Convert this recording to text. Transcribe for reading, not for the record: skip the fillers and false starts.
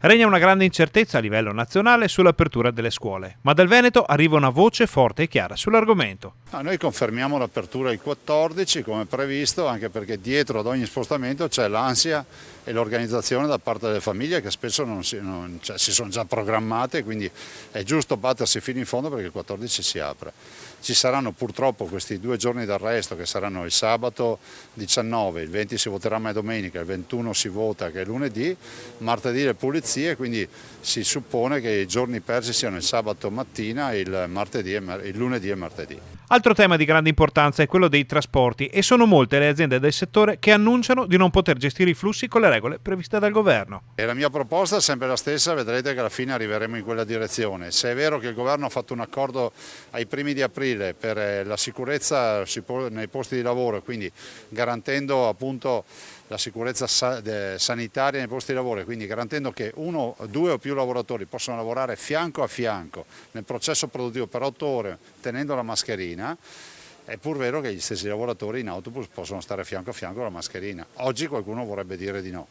Regna una grande incertezza a livello nazionale sull'apertura delle scuole, ma dal Veneto arriva una voce forte e chiara sull'argomento. Noi confermiamo l'apertura il 14 come previsto, anche perché dietro ad ogni spostamento c'è l'ansia e l'organizzazione da parte delle famiglie che spesso si sono già programmate, quindi è giusto battersi fino in fondo perché il 14 si apre. Ci saranno purtroppo questi 2 giorni d'arresto che saranno il sabato 19, il 20 si voterà mai domenica, il 21 si vota che è lunedì, martedì le pulizie, quindi si suppone che i giorni persi siano il sabato mattina, il lunedì e martedì. Altro tema di grande importanza è quello dei trasporti e sono molte le aziende del settore che annunciano di non poter gestire i flussi con le regole previste dal governo. E la mia proposta è sempre la stessa, vedrete che alla fine arriveremo in quella direzione. Se è vero che il governo ha fatto un accordo ai primi di aprile per la sicurezza nei posti di lavoro, quindi garantendo appunto la sicurezza sanitaria nei posti di lavoro, quindi garantendo che 1, 2 o più lavoratori possano lavorare fianco a fianco nel processo produttivo per 8 ore tenendo la mascherina. È pur vero che gli stessi lavoratori in autobus possono stare fianco a fianco con la mascherina. Oggi qualcuno vorrebbe dire di no.